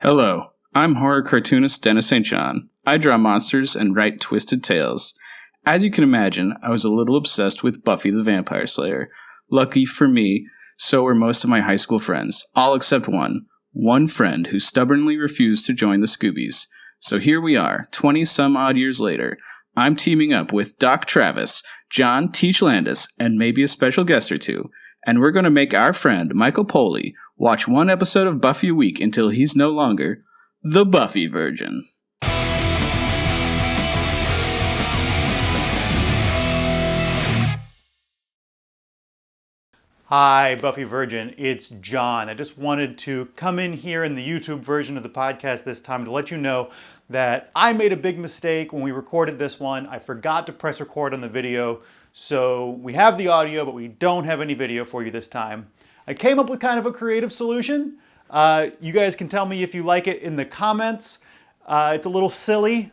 Hello, I'm horror cartoonist Dennis St. John. I draw monsters and write twisted tales. As you can imagine, I was a little obsessed with Buffy the Vampire Slayer. Lucky for me, so were most of my high school friends, all except one. One friend who stubbornly refused to join the Scoobies. So here we are, 20-some-odd years later. I'm teaming up with Doc Travis, John Teach Landis, and maybe a special guest or two. And we're going to make our friend, Michael Poley, watch one episode of Buffy a week until he's no longer the Buffy Virgin. Hi, Buffy Virgin. It's John. I just wanted to come in here in the YouTube version of the podcast this time to let you know that I made a big mistake when we recorded this one. I forgot to press record on the video, so we have the audio, but we don't have any video for you this time. I came up with kind of a creative solution. You guys can tell me if you like it in the comments. It's a little silly,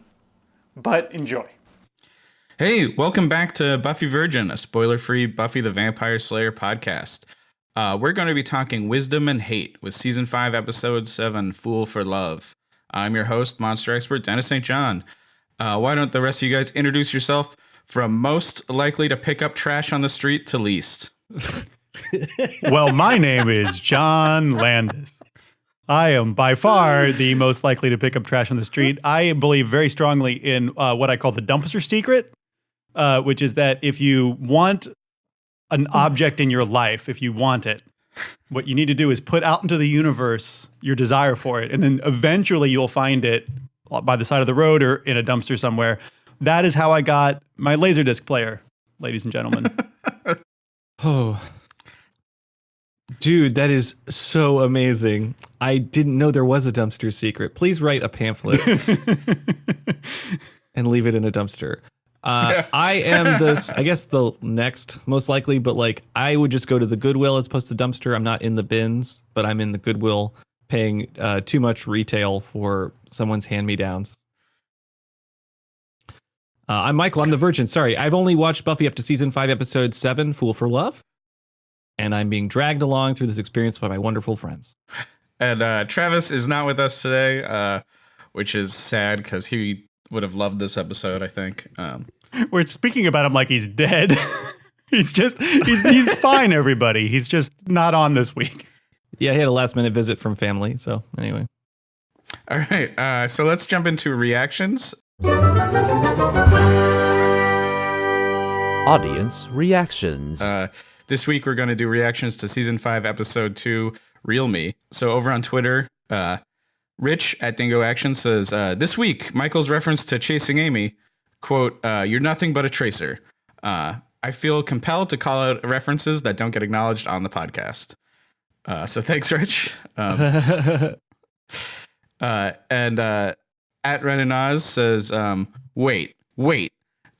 but enjoy. Hey, welcome back to Buffy Virgin, a spoiler-free Buffy the Vampire Slayer podcast. We're going to be talking Wisdom and Hate with Season 5, Episode 7, Fool for Love. I'm your host, monster expert Dennis St. John. Why don't the rest of you guys introduce yourself from most likely to pick up trash on the street to least? Well, my name is John Landis. I am by far the most likely to pick up trash on the street. I believe very strongly in what I call the dumpster secret, which is that if you want an object in your life, if you want it, what you need to do is put out into the universe your desire for it, and then eventually you'll find it by the side of the road or in a dumpster somewhere. That is how I got my Laserdisc player, ladies and gentlemen. Oh, dude, that is so amazing. I didn't know there was a dumpster secret. Please write a pamphlet and leave it in a dumpster. I am I guess the next most likely, but like I would just go to the Goodwill as opposed to the dumpster. I'm not in the bins, but I'm in the Goodwill paying too much retail for someone's hand-me-downs. I'm Michael. I'm the Virgin. Sorry, I've only watched Buffy up to Season 5, Episode 7, Fool for Love. And I'm being dragged along through this experience by my wonderful friends. And Travis is not with us today, which is sad because he would have loved this episode, I think. We're speaking about him like he's dead. he's fine, everybody. He's just not on this week. Yeah, he had a last-minute visit from family, so anyway. All right, so let's jump into reactions. Audience reactions. This week we're going to do reactions to Season 5, Episode 2, Real Me. So over on Twitter, Rich at Dingo Action says, this week, Michael's reference to Chasing Amy, quote, you're nothing but a tracer. I feel compelled to call out references that don't get acknowledged on the podcast. So thanks, Rich. And at Ren Oz says, wait.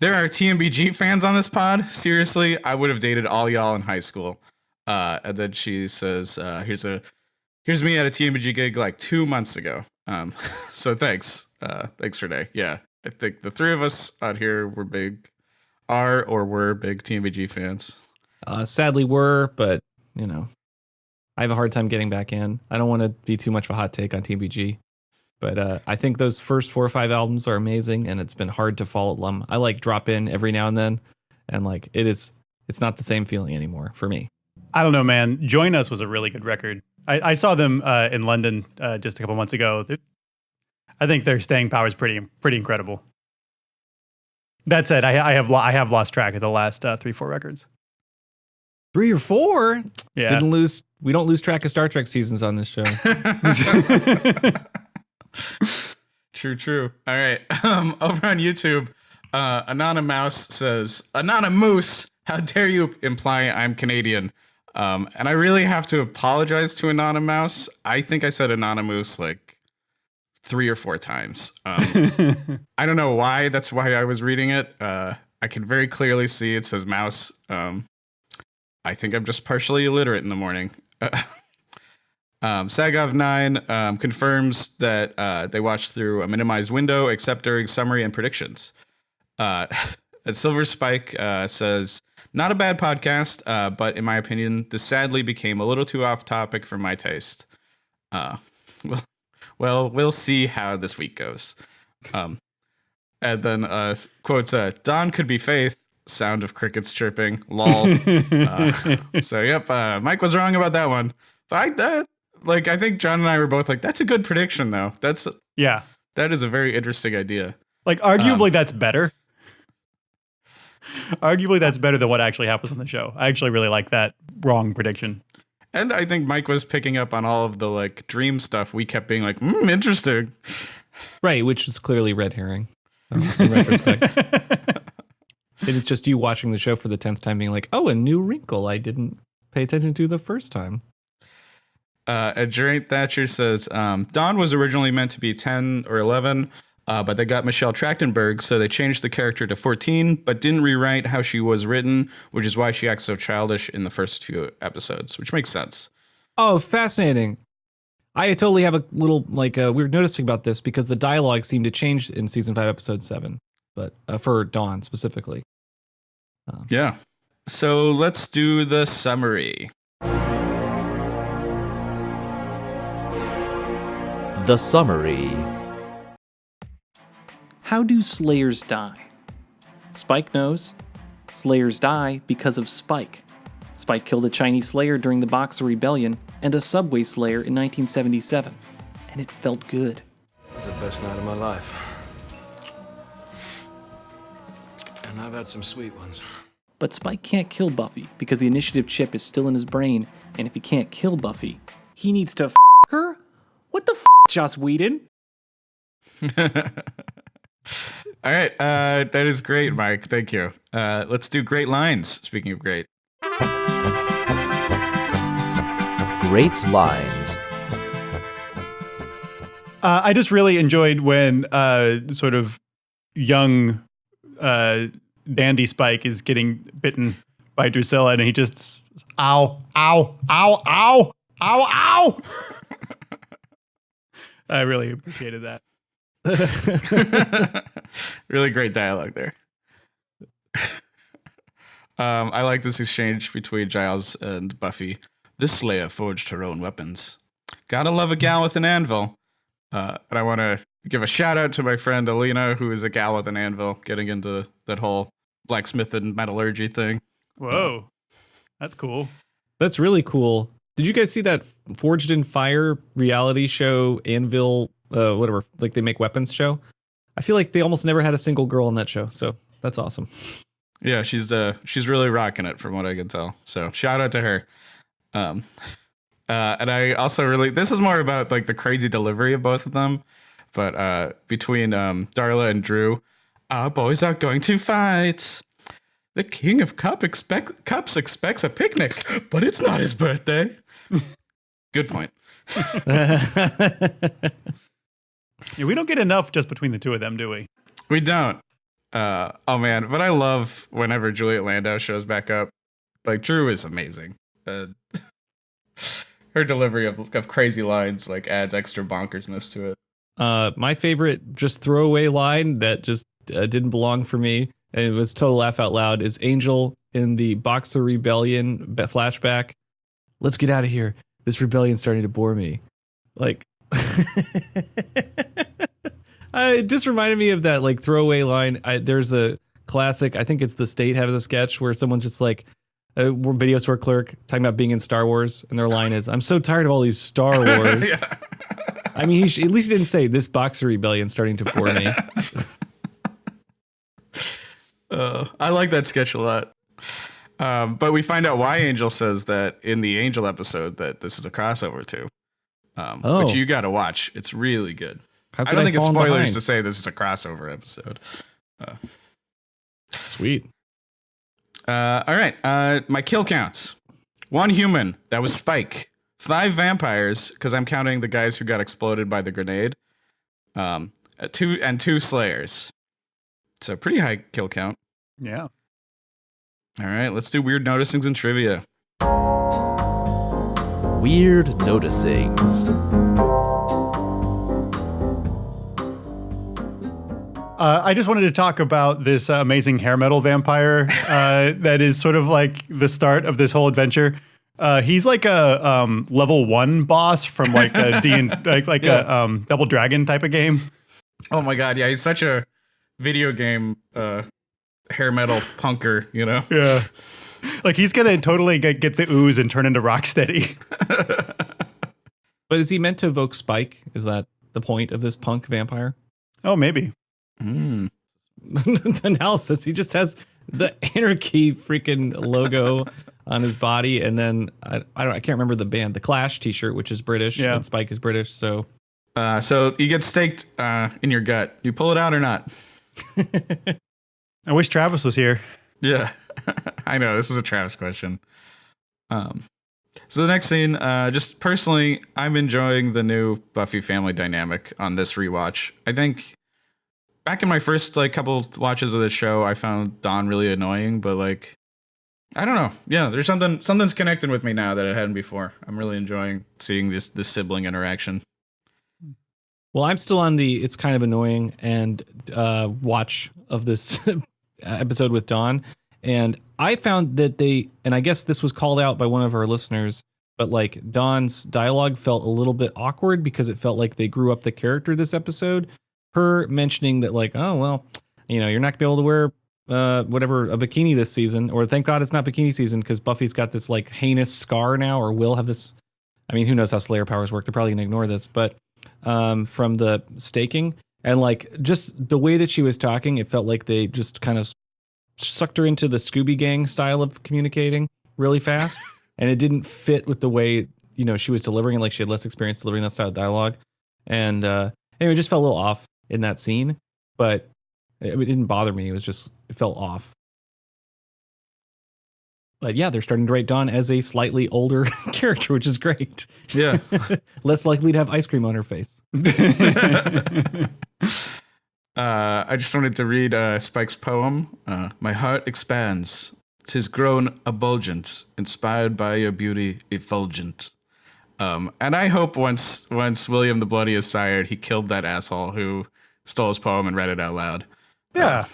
There are TMBG fans on this pod? Seriously, I would have dated all y'all in high school. And then she says, here's me at a TMBG gig like 2 months ago. So thanks. Thanks, Renee. Yeah, I think the three of us out here were big TMBG fans. Sadly were, but, you know, I have a hard time getting back in. I don't want to be too much of a hot take on TMBG. But I think those first 4 or 5 albums are amazing, and it's been hard to follow them. I like drop in every now and then, and like it's not the same feeling anymore for me. I don't know, man. Join Us was a really good record. I saw them in London just a couple months ago. I think their staying power is pretty incredible. That said, I have lost track of the last 3-4 records. 3 or 4? Yeah. We don't lose track of Star Trek seasons on this show. True. All right. Over on YouTube, Anonymous says, Anonymous, how dare you imply I'm Canadian? And I really have to apologize to Anonymous. I think I said Anonymous like 3 or 4 times. I don't know why. That's why I was reading it. I can very clearly see it says mouse. I think I'm just partially illiterate in the morning. Sagov9 confirms that they watched through a minimized window, except during summary and predictions. And Silver Spike says, not a bad podcast, but in my opinion, this sadly became a little too off topic for my taste. Well, we'll see how this week goes. And then quotes, Dawn could be Faith. Sound of crickets chirping. Lol. So, yep, Mike was wrong about that one. But I think John and I were both like, that's a good prediction, though. That is a very interesting idea. Like, arguably, that's better. Arguably, that's better than what actually happens on the show. I actually really like that wrong prediction. And I think Mike was picking up on all of the like dream stuff. We kept being like, interesting. Right, which is clearly red herring in retrospect. And it's just you watching the show for the 10th time being like, oh, a new wrinkle I didn't pay attention to the first time. Geraint Thatcher says, Dawn was originally meant to be 10 or 11, but they got Michelle Trachtenberg, so they changed the character to 14, but didn't rewrite how she was written, which is why she acts so childish in the first 2 episodes, which makes sense. Oh, fascinating. I totally have a little, weird noticing about this because the dialogue seemed to change in season 5, episode 7, but for Dawn specifically. Yeah. So let's do the summary. The summary. How do Slayers die? Spike knows. Slayers die because of Spike. Spike killed a Chinese Slayer during the Boxer Rebellion and a Subway Slayer in 1977, and it felt good. It was the best night of my life. And I've had some sweet ones. But Spike can't kill Buffy because the initiative chip is still in his brain, and if he can't kill Buffy, he needs to f*** her? What the f***, Joss Whedon? All right, that is great, Mike. Thank you. Let's do great lines. Speaking of great. Great lines. I just really enjoyed when sort of young dandy Spike is getting bitten by Drusilla, and he just, ow, ow, ow, ow, ow, ow. I really appreciated that. Really great dialogue there. I like this exchange between Giles and Buffy. This Slayer forged her own weapons. Gotta love a gal with an anvil. And I want to give a shout out to my friend Alina, who is a gal with an anvil, getting into that whole blacksmith and metallurgy thing. Whoa, that's cool. That's really cool. Did you guys see that Forged in Fire reality show, Anvil, whatever, like they make weapons show? I feel like they almost never had a single girl on that show, so that's awesome. Yeah, she's really rocking it from what I can tell. So shout out to her. And I also really, this is more about like the crazy delivery of both of them, but between Darla and Drew, our boys are going to fight. The King of Cups expects a picnic, but it's not his birthday. Good point. Yeah, we don't get enough just between the two of them, do we? We don't. Oh man, but I love whenever Juliet Landau shows back up. Like Drew is amazing. Her delivery of crazy lines like adds extra bonkersness to it. My favorite just throwaway line that just didn't belong for me, and it was total laugh out loud, is Angel in the Boxer Rebellion flashback. Let's get out of here. This rebellion's starting to bore me. Like, it just reminded me of that like throwaway line. There's a classic, I think it's The State has a sketch where someone's just like, a video store clerk talking about being in Star Wars, and their line is, I'm so tired of all these Star Wars. Yeah. I mean, at least he didn't say this Boxer Rebellion starting to bore me. I like that sketch a lot. But we find out why Angel says that in the Angel episode that this is a crossover too. Which you got to watch. It's really good. I don't think it's spoilers to say this is a crossover episode. Sweet. All right. My kill counts. 1 human. That was Spike. 5 vampires, because I'm counting the guys who got exploded by the grenade. 2 slayers. So pretty high kill count. Yeah. All right. Let's do weird noticings and trivia. Weird noticings. I just wanted to talk about this amazing hair metal vampire that is sort of like the start of this whole adventure. He's like a level 1 boss from like a a Double Dragon type of game. Oh my god, yeah, he's such a video game hair metal punker, you know? Yeah. Like he's gonna totally get the ooze and turn into Rocksteady. But is he meant to evoke Spike? Is that the point of this punk vampire? Oh, maybe. The analysis. He just has the Anarchy freaking logo on his body, and then I can't remember the band, the Clash T-shirt, which is British, and Spike is British. So you get staked in your gut. You pull it out or not? I wish Travis was here. Yeah, I know this is a Travis question. So the next scene, just personally, I'm enjoying the new Buffy family dynamic on this rewatch. I think back in my first couple watches of the show, I found Dawn really annoying, but I don't know. Yeah, there's something's connecting with me now that it hadn't before. I'm really enjoying seeing this sibling interaction. Well, I'm still on the it's kind of annoying and watch of this episode with Dawn. And I found that and I guess this was called out by one of our listeners, but Dawn's dialogue felt a little bit awkward because it felt like they grew up the character this episode. Her mentioning that oh, well, you're not gonna be able to wear a bikini this season, or thank God it's not bikini season because Buffy's got this heinous scar now, or will have this. I mean, who knows how Slayer powers work? They're probably gonna ignore this, but from the staking and just the way that she was talking, it felt like they just kind of sucked her into the Scooby Gang style of communicating really fast, and it didn't fit with the way she was delivering it. She had less experience delivering that style of dialogue, and anyway, it just felt a little off in that scene, but it didn't bother me. It felt off. But yeah, they're starting to write Dawn as a slightly older character, which is great. Yeah. Less likely to have ice cream on her face. I just wanted to read Spike's poem. My heart expands. 'Tis grown ebulgent, inspired by your beauty effulgent. And I hope once William the Bloody is sired, he killed that asshole who stole his poem and read it out loud. Yeah.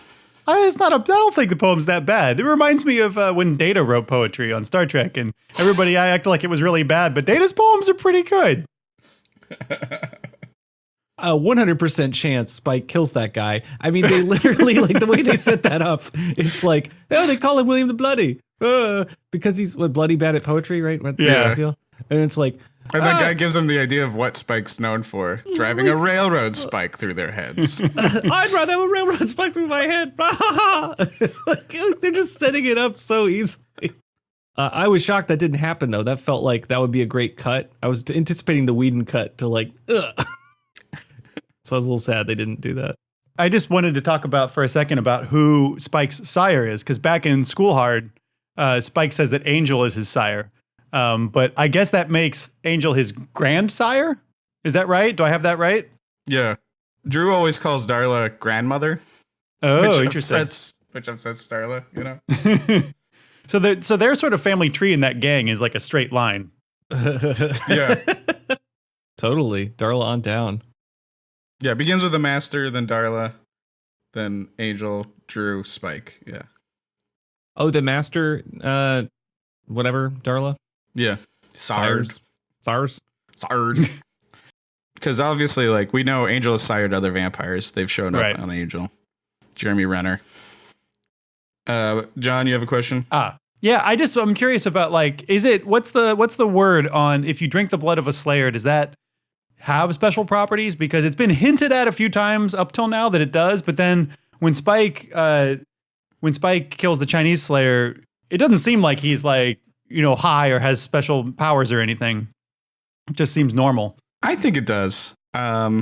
I don't think the poem's that bad. It reminds me of when Data wrote poetry on Star Trek, and everybody acted like it was really bad, but Data's poems are pretty good. A 100% chance Spike kills that guy. I mean, they literally, the way they set that up, it's they call him William the Bloody. Because he's bloody bad at poetry, right? Yeah. And it's and that guy gives them the idea of what Spike's known for, driving a railroad spike through their heads. I'd rather have a railroad spike through my head. They're just setting it up so easily. I was shocked that didn't happen, though. That felt like that would be a great cut. I was anticipating the Whedon cut to ugh. So I was a little sad they didn't do that. I just wanted to talk for a second about who Spike's sire is, because back in School Hard, Spike says that Angel is his sire. But I guess that makes Angel his grandsire? Is that right? Do I have that right? Yeah. Drew always calls Darla grandmother. Oh, interesting. Which upsets Darla, So their sort of family tree in that gang is like a straight line. Yeah. Totally. Darla on down. Yeah, it begins with the Master, then Darla, then Angel, Drew, Spike. Yeah. Oh, the Master, whatever, Darla? Yeah. Sard. Because obviously, we know Angel has sired other vampires. They've shown up on Angel. Jeremy Renner. John, you have a question? Yeah, I'm curious about what's the word on if you drink the blood of a Slayer, does that have special properties? Because it's been hinted at a few times up till now that it does, but then when Spike kills the Chinese Slayer, it doesn't seem like he's high or has special powers or anything. It just seems normal. I think it does. I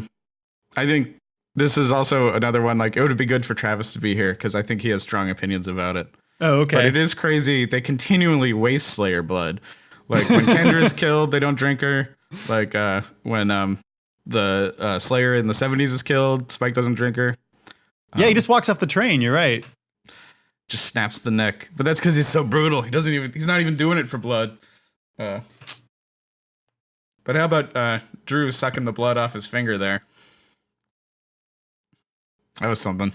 think this is also another one, it would be good for Travis to be here because I think he has strong opinions about it. Oh, okay. But it is crazy. They continually waste Slayer blood. When Kendra's killed, they don't drink her. When the Slayer in the 70s is killed, Spike doesn't drink her. Yeah, he just walks off the train. You're right. Just snaps the neck. But that's because he's so brutal. He's not even doing it for blood. But how about Drew sucking the blood off his finger there? That was something.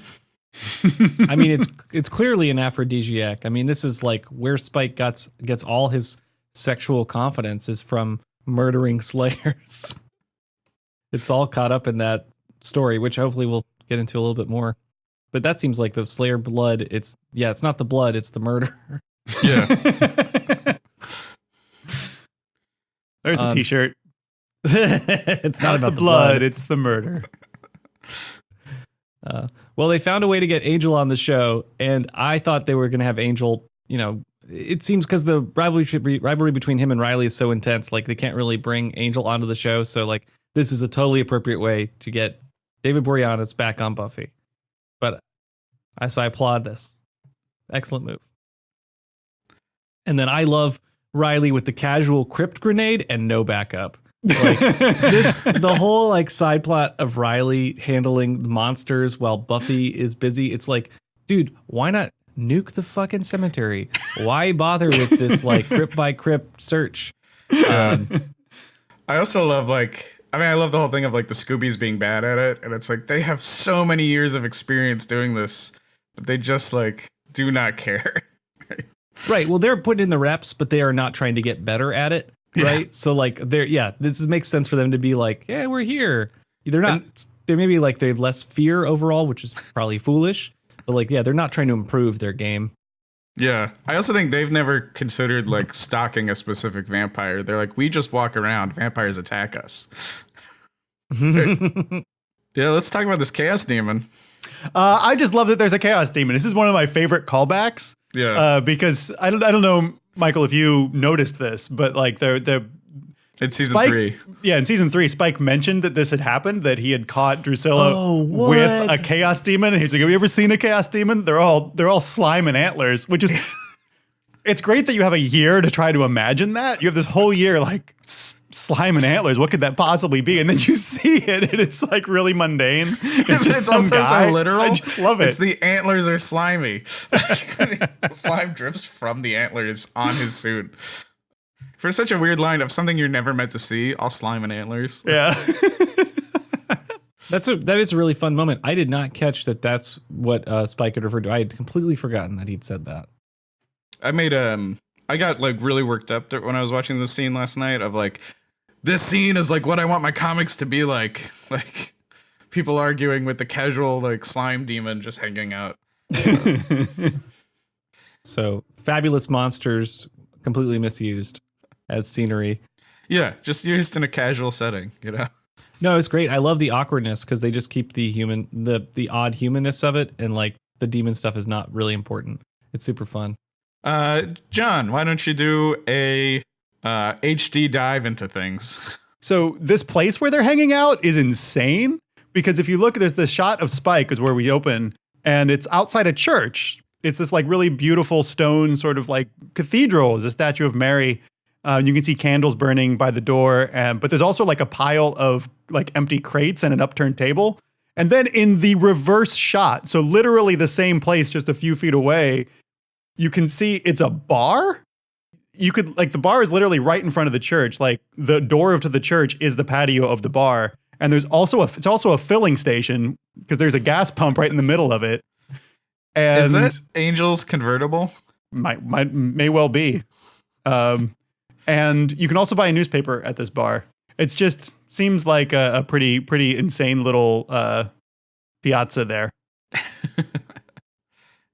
I mean, it's clearly an aphrodisiac. I mean, this is where Spike gets all his sexual confidence is from murdering slayers. It's all caught up in that story, which hopefully we'll get into a little bit more. But that seems like the Slayer blood. It's not the blood, it's the murder. Yeah. There's a t-shirt. It's not about the blood, it's the murder. Well, they found a way to get Angel on the show, and I thought they were going to have Angel, it seems because the rivalry between him and Riley is so intense, like they can't really bring Angel onto the show. So like this is a totally appropriate way to get David Boreanaz back on Buffy. But I applaud this. Excellent move. And then I love Riley with the casual crypt grenade and no backup. Like the whole like side plot of Riley handling the monsters while Buffy is busy. It's like, dude, why not nuke the fucking cemetery? Why bother with this like crypt by crypt search? I also love I love the whole thing of like the Scoobies being bad at it, and it's like they have so many years of experience doing this, but they just like do not care. Right. Well, they're putting in the reps, but they are not trying to get better at it. Right. Yeah. So like this makes sense for them to be like, yeah, we're here. They're not. They maybe like they have less fear overall, which is probably foolish. But like, yeah, they're not trying to improve their game. Yeah. I also think they've never considered like stalking a specific vampire. They're like, we just walk around. Vampires attack us. Yeah, let's talk about this chaos demon. I just love that there's a chaos demon. This is one of my favorite callbacks. Yeah. Because I don't know, Michael, if you noticed this, but like they're it's season Spike, 3. Yeah, in season 3, Spike mentioned that this had happened, that he had caught Drusilla with a chaos demon. And he's like, have you ever seen a chaos demon? They're all slime and antlers, which is it's great that you have a year to try to imagine that. You have this whole year like slime and antlers. What could that possibly be? And then you see it and it's like really mundane. It's just some also guy. So literal. I just love it. It's the antlers are slimy. The slime drips from the antlers on his suit. For such a weird line of something you're never meant to see, all slime and antlers. Yeah. That is a really fun moment. I did not catch that that's what Spike had referred to. I had completely forgotten that he'd said that. I got like really worked up when I was watching this scene last night of like, this scene is like what I want my comics to be like people arguing with the casual like slime demon just hanging out. So fabulous monsters completely misused as scenery. Yeah, just used in a casual setting, No, it's great. I love the awkwardness because they just keep the odd humanness of it, and like the demon stuff is not really important. It's super fun. John, why don't you do a HD dive into things? So this place where they're hanging out is insane because if you look, there's the shot of Spike is where we open, and it's outside a church. It's this like really beautiful stone sort of like cathedral. There's a statue of Mary. You can see candles burning by the door, but there's also like a pile of like empty crates and an upturned table. And then in the reverse shot, so literally the same place just a few feet away, you can see it's a bar. You could like the bar is literally right in front of the church. Like the door to the church is the patio of the bar, and there's also it's also a filling station because there's a gas pump right in the middle of it. And is that Angel's convertible? May well be. And you can also buy a newspaper at this bar. It's just seems like a pretty insane little piazza there.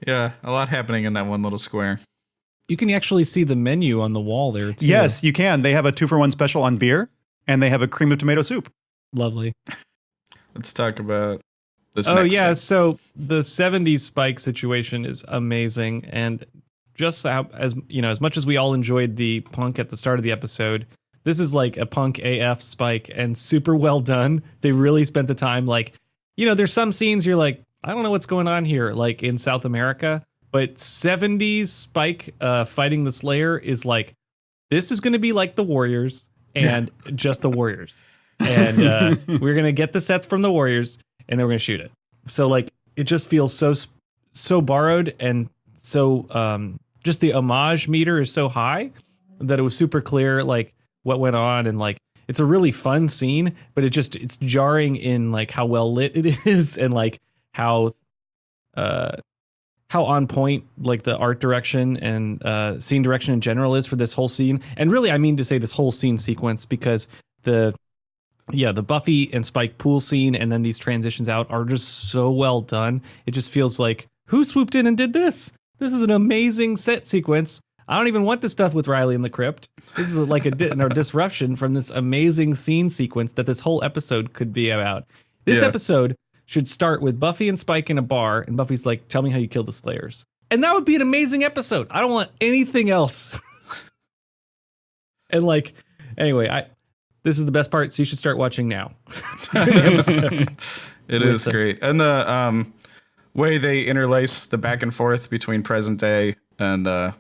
Yeah, a lot happening in that one little square. You can actually see the menu on the wall there too. Yes, you can. They have a 2-for-1 special on beer, and they have a cream of tomato soup. Lovely. Let's talk about this. Oh next yeah, thing. so the 70s Spike situation is amazing, and just as much as we all enjoyed the punk at the start of the episode, this is like a punk AF Spike and super well done. They really spent the time. Like, there's some scenes you're like, I don't know what's going on here, like in South America, but 70s Spike fighting the Slayer is like, this is going to be like the Warriors and just the Warriors. And we're going to get the sets from the Warriors and then we're going to shoot it. So like, it just feels so borrowed, and so just the homage meter is so high that it was super clear like what went on, and like it's a really fun scene, but it's jarring in like how well lit it is and like how how on point like the art direction and scene direction in general is for this whole scene. And really, I mean to say this whole scene sequence, because the Buffy and Spike pool scene and then these transitions out are just so well done. It just feels like, who swooped in and did this? This is an amazing set sequence. I don't even want the stuff with Riley in the crypt. This is like a disruption from this amazing scene sequence that this whole episode could be about. This episode should start with Buffy and Spike in a bar, and Buffy's like, tell me how you killed the Slayers. And that would be an amazing episode. I don't want anything else. And like, anyway, this is the best part, so you should start watching now. It is great. And the way they interlace the back and forth between present day and the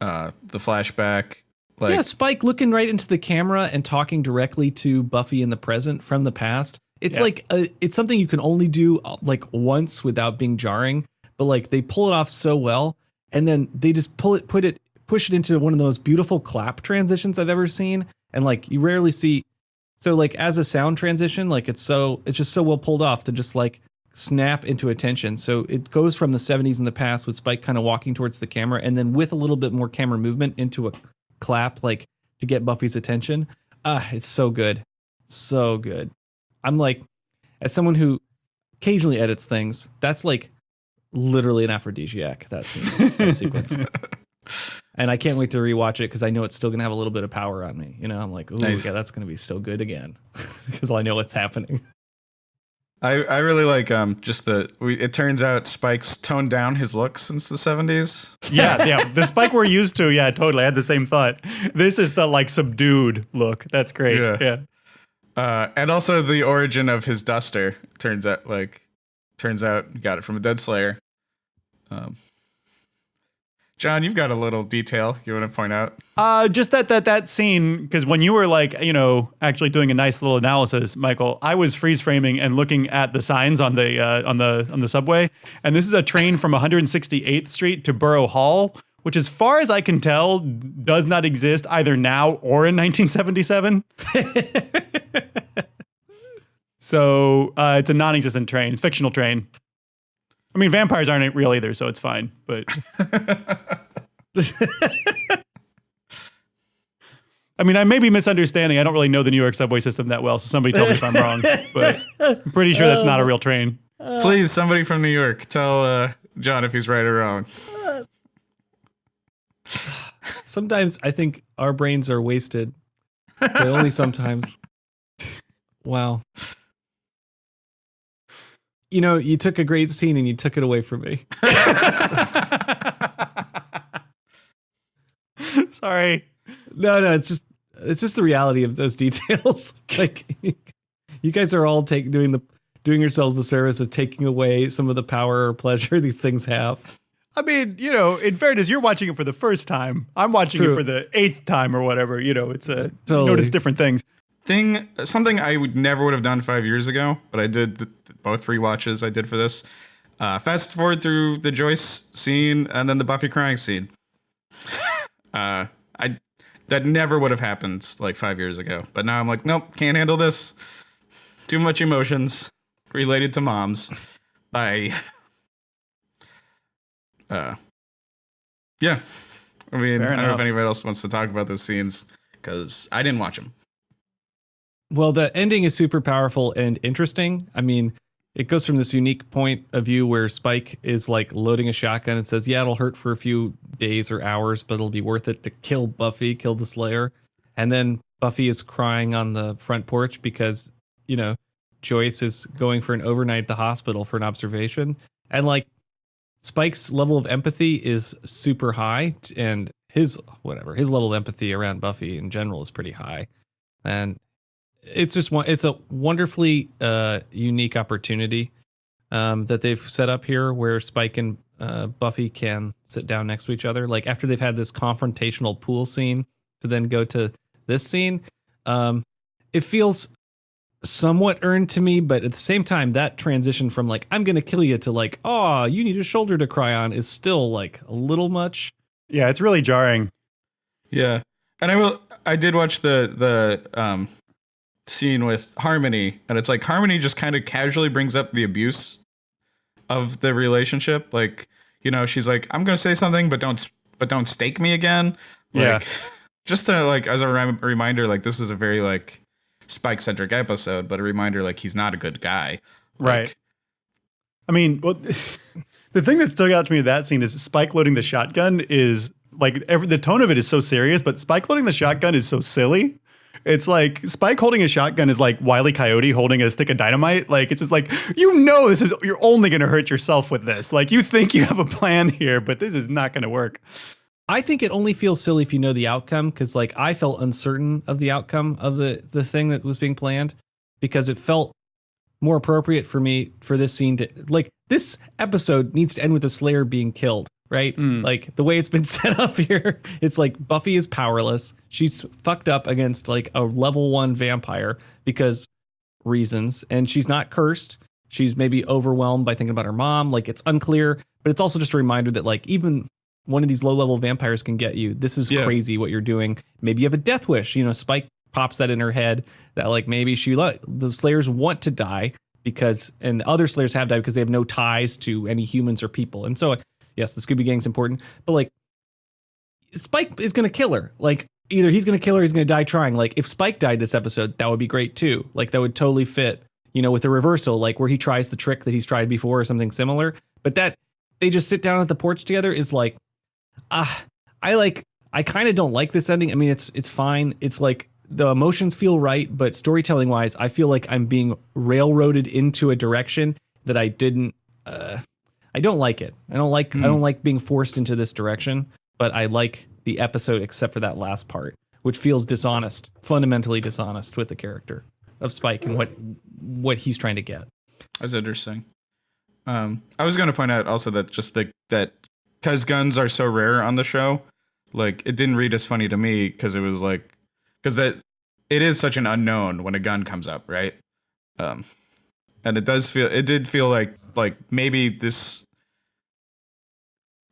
flashback. Like, yeah, Spike looking right into the camera and talking directly to Buffy in the present from the past. It's like it's something you can only do like once without being jarring, but like they pull it off so well, and then they just push it into one of the most beautiful clap transitions I've ever seen, and like you rarely see. So like as a sound transition, like it's just so well pulled off to just like snap into attention. So it goes from the 70s in the past with Spike kind of walking towards the camera, and then with a little bit more camera movement into a clap, like to get Buffy's attention. It's so good. So good. I'm like, as someone who occasionally edits things, that's like literally an aphrodisiac, that sequence. And I can't wait to rewatch it because I know it's still going to have a little bit of power on me. You know, I'm like, ooh, nice. Yeah, that's going to be so good again because I know what's happening. I really like it turns out Spike's toned down his look since the 70s. Yeah. The Spike we're used to, yeah, totally. I had the same thought. This is the like subdued look. That's great. Yeah. And also the origin of his duster turns out he got it from a dead Slayer. John, you've got a little detail you want to point out. Just that scene, because when you were like, actually doing a nice little analysis, Michael, I was freeze framing and looking at the signs on the subway, and this is a train from 168th Street to Borough Hall, which, as far as I can tell, does not exist either now or in 1977. So it's a non-existent train. It's a fictional train. I mean, vampires aren't real either, so it's fine. But I mean, I may be misunderstanding. I don't really know the New York subway system that well, so somebody tell me if I'm wrong. But I'm pretty sure that's not a real train. Please, somebody from New York, tell John if he's right or wrong. Sometimes I think our brains are wasted, but only sometimes. Wow. You took a great scene and you took it away from me. Sorry. No, it's just the reality of those details. Like, you guys are all doing yourselves the service of taking away some of the power or pleasure these things have. I mean, in fairness, you're watching it for the first time. I'm watching it for the 8th time or whatever. It's you notice different things. Something I never would have done 5 years ago, but I did both rewatches I did for this. Fast forward through the Joyce scene and then the Buffy crying scene. That never would have happened like 5 years ago, but now I'm like, nope, can't handle this. Too much emotions related to moms. Yeah. I mean, I don't know if anybody else wants to talk about those scenes because I didn't watch them. Well, the ending is super powerful and interesting. I mean, it goes from this unique point of view where Spike is like loading a shotgun and says, yeah, it'll hurt for a few days or hours, but it'll be worth it to kill the Slayer. And then Buffy is crying on the front porch because, Joyce is going for an overnight at the hospital for an observation. And like Spike's level of empathy is super high, and his level of empathy around Buffy in general is pretty high. And it's a wonderfully unique opportunity that they've set up here where Spike and Buffy can sit down next to each other. Like after they've had this confrontational pool scene to then go to this scene, it feels somewhat earned to me, but at the same time, that transition from like, I'm going to kill you to like, oh, you need a shoulder to cry on is still like a little much. Yeah, it's really jarring. Yeah. And I did watch the scene with Harmony, and it's like Harmony just kind of casually brings up the abuse of the relationship. Like she's like, I'm gonna say something, but don't stake me again. Yeah. Like, just to like as a reminder, like this is a very like Spike centric episode, but a reminder like he's not a good guy. Right. Like, I mean, well, the thing that stuck out to me in that scene is Spike loading the shotgun is like the tone of it is so serious, but Spike loading the shotgun is so silly. It's like Spike holding a shotgun is like Wile E. Coyote holding a stick of dynamite. Like it's just like, you're only going to hurt yourself with this. Like you think you have a plan here, but this is not going to work. I think it only feels silly if you know the outcome, because like I felt uncertain of the outcome of the thing that was being planned, because it felt more appropriate for me for this scene to like this episode needs to end with the Slayer being killed, right? Like the way it's been set up here, it's like Buffy is powerless. She's fucked up against like a level 1 vampire because reasons, and she's not cursed. She's maybe overwhelmed by thinking about her mom. Like it's unclear, but it's also just a reminder that like even one of these low-level vampires can get you. This is crazy what you're doing. Maybe you have a death wish. Spike pops that in her head that like maybe the Slayers want to die because, and other Slayers have died because they have no ties to any humans or people. And so, yes, the Scooby Gang's important, but like Spike is going to kill her. Like either he's going to kill her or he's going to die trying. Like if Spike died this episode, that would be great too. Like that would totally fit, with the reversal, like where he tries the trick that he's tried before or something similar. But that they just sit down at the porch together is like, I kind of don't like this ending. I mean, it's fine. It's like the emotions feel right, but storytelling wise, I feel like I'm being railroaded into a direction that I didn't. I don't like it. I don't like being forced into this direction. But I like the episode except for that last part, which feels dishonest, fundamentally dishonest with the character of Spike and what he's trying to get. That's interesting. I was going to point out also that just that because guns are so rare on the show, like it didn't read as funny to me because it was like, because that it is such an unknown when a gun comes up, right? And it did feel like maybe this,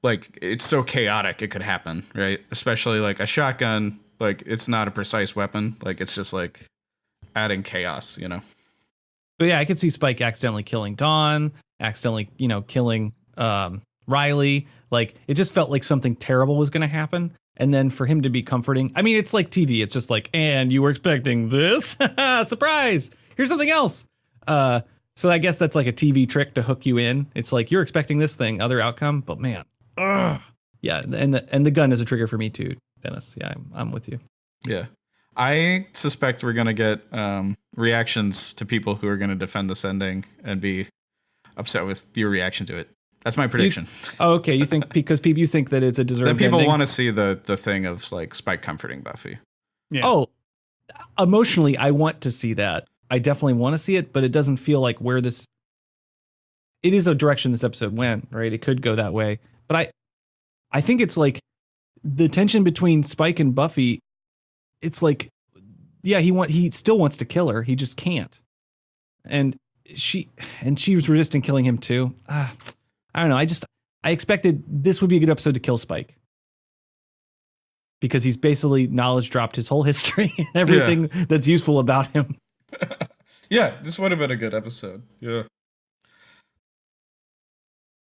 like it's so chaotic it could happen, right? Especially like a shotgun, like it's not a precise weapon, like it's just like adding chaos, But yeah, I could see Spike accidentally killing Dawn, accidentally, killing Riley. Like it just felt like something terrible was going to happen. And then for him to be comforting, I mean, it's like TV. It's just like, and you were expecting this? Surprise! Here's something else. So I guess that's like a TV trick to hook you in. It's like you're expecting this thing, other outcome, but man, yeah. And the gun is a trigger for me too, Dennis. Yeah, I'm with you. Yeah, I suspect we're gonna get reactions to people who are gonna defend this ending and be upset with your reaction to it. That's my prediction. Okay, you think because people you think that it's a deserved that people ending? want to see the thing of like Spike comforting Buffy. Yeah. Oh, emotionally, I want to see that. I definitely want to see it, but it doesn't feel like where this. It is a direction this episode went, right? It could go that way, but I think it's like the tension between Spike and Buffy. It's like, yeah, he still wants to kill her, he just can't, and she was resisting killing him too. I don't know. I expected this would be a good episode to kill Spike because he's basically knowledge dropped his whole history and everything that's useful about him. Yeah, this would have been a good episode. Yeah.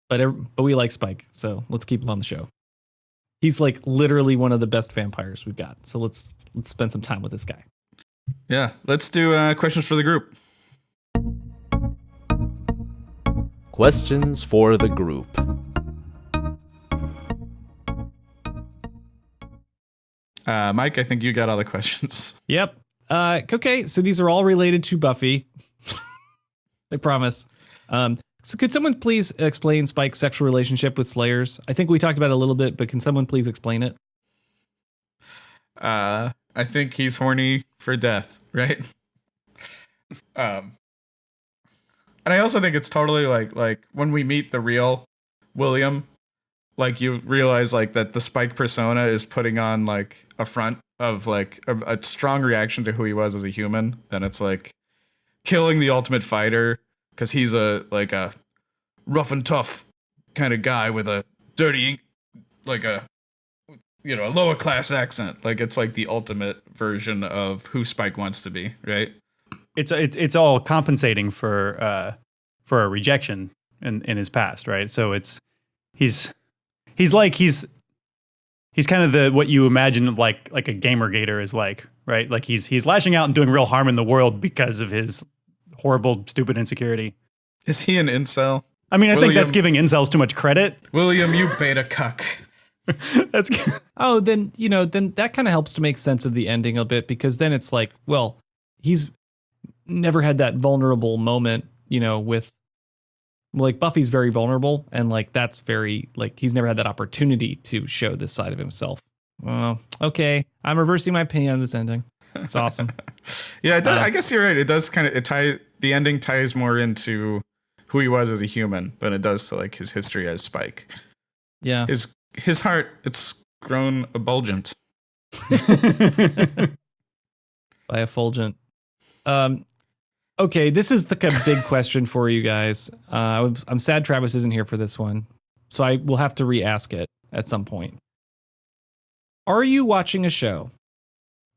But we like Spike, so let's keep him on the show. He's like literally one of the best vampires we've got. So let's spend some time with this guy. Yeah, let's do questions for the group. Questions for the group. Mike, I think you got all the questions. Yep. Okay, so these are all related to Buffy. I promise. So could someone please explain Spike's sexual relationship with Slayers? I think we talked about it a little bit, but can someone please explain it? I think he's horny for death, right? And I also think it's totally like when we meet the real William, like you realize like that the Spike persona is putting on like a front of like a strong reaction to who he was as a human, and it's like killing the ultimate fighter because he's a rough and tough kind of guy with a dirty, like a lower class accent. Like it's like the ultimate version of who Spike wants to be, right? It's all compensating for a rejection in his past, right? So he's He's kind of the what you imagine like a Gamergator is like, right? Like he's lashing out and doing real harm in the world because of his horrible, stupid insecurity. Is he an incel? I mean, I think that's giving incels too much credit. William, you beta cuck. That's Oh, then that kind of helps to make sense of the ending a bit, because then it's like, well, he's never had that vulnerable moment, with like Buffy's very vulnerable, and like that's very like he's never had that opportunity to show this side of himself. Well, okay, I'm reversing my opinion on this ending. It's awesome. Yeah, it does, I guess you're right. It does kind of the ending ties more into who he was as a human than it does to like his history as Spike. Yeah, his heart, it's grown effulgent. By effulgent. Okay, this is the kind of big question for you guys. I'm sad Travis isn't here for this one, so I will have to re-ask it at some point. Are you watching a show,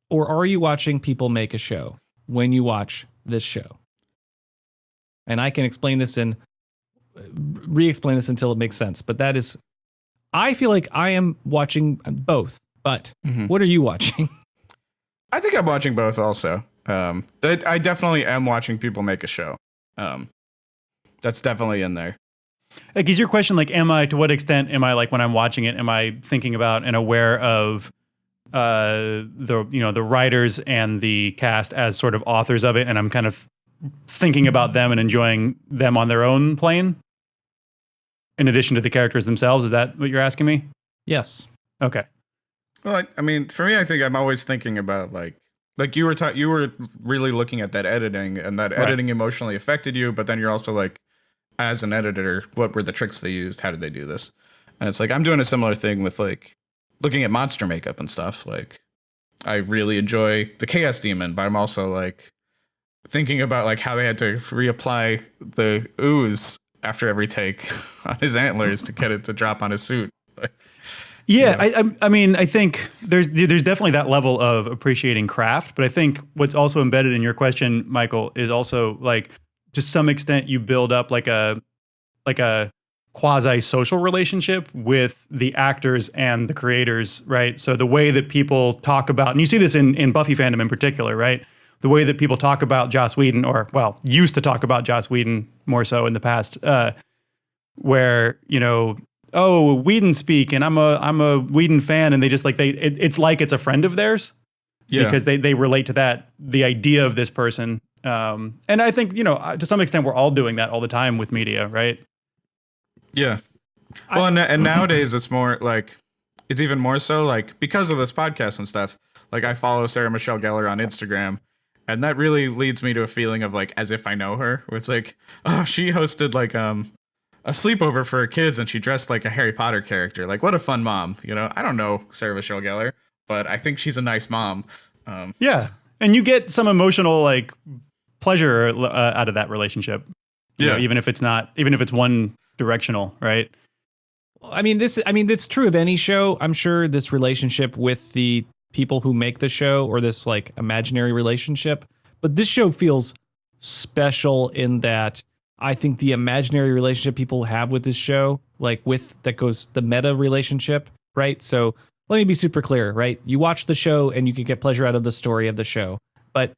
or are you watching people make a show when you watch this show? And I can explain this and re-explain this until it makes sense. But that is, I feel like I am watching both. But what are you watching? I think I'm watching both also. I definitely am watching people make a show. That's definitely in there. like, is your question like, to what extent am I like when I'm watching it, am I thinking about and aware of the writers and the cast as sort of authors of it, and I'm kind of thinking about them and enjoying them on their own plane in addition to the characters themselves? Is that what you're asking me? Yes. Okay. Well, I mean, for me, I think I'm always thinking about like you were really looking at that editing, and that editing emotionally affected you, but then you're also like, as an editor, what were the tricks they used? How did they do this? And it's like, I'm doing a similar thing with like looking at monster makeup and stuff. Like, I really enjoy the Chaos Demon, but I'm also like thinking about like how they had to reapply the ooze after every take on his antlers to get it to drop on his suit. Like, yeah, I mean, I think there's definitely that level of appreciating craft, but I think what's also embedded in your question, Michael, is also like, to some extent you build up like a quasi-social relationship with the actors and the creators, right? So the way that people talk about, and you see this in Buffy fandom in particular, right? The way that people talk about Joss Whedon, or well, used to talk about Joss Whedon more so in the past, where, oh, Whedon speak, and I'm a Whedon fan, and they just like it's like it's a friend of theirs, because they relate to that, the idea of this person. And I think, to some extent we're all doing that all the time with media, right? Yeah. Well, and nowadays it's more like, it's even more so like because of this podcast and stuff. Like, I follow Sarah Michelle Gellar on Instagram, and that really leads me to a feeling of like as if I know her, where it's like, oh, she hosted like a sleepover for her kids, and she dressed like a Harry Potter character. Like, what a fun mom. I don't know Sarah Michelle Gellar, but I think she's a nice mom. Yeah, and you get some emotional like pleasure out of that relationship. Even if it's one directional, right? I mean, it's true of any show. I'm sure this relationship with the people who make the show, or this like imaginary relationship, but this show feels special in that I think the imaginary relationship people have with this show, like that goes the meta relationship, right? So let me be super clear, right? You watch the show and you can get pleasure out of the story of the show, but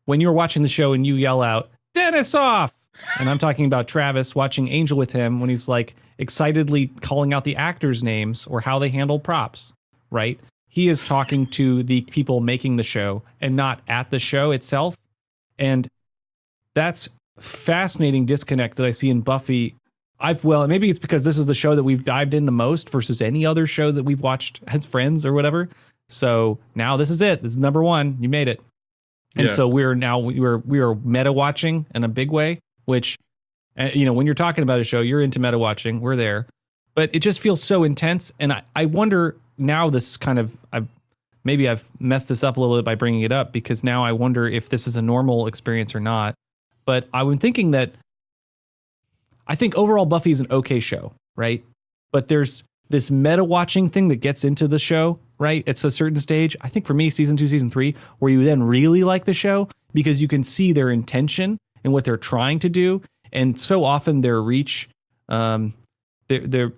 when you're watching the show and you yell out, "Dennis off!" and I'm talking about Travis watching Angel with him when he's like excitedly calling out the actors' names or how they handle props, right? He is talking to the people making the show and not at the show itself. And that's fascinating disconnect that I see in Buffy. Maybe it's because this is the show that we've dived in the most versus any other show that we've watched as friends or whatever. So now this is it. This is number one. You made it. And so we are meta watching in a big way, which, when you're talking about a show, you're into meta watching. We're there, but it just feels so intense. And I wonder now, this kind of, I've messed this up a little bit by bringing it up, because now I wonder if this is a normal experience or not. But I'm thinking that I think overall Buffy is an okay show, right? But there's this meta watching thing that gets into the show, right? It's a certain stage. I think for me, season 2, season 3, where you then really like the show because you can see their intention and what they're trying to do. And so often their reach, their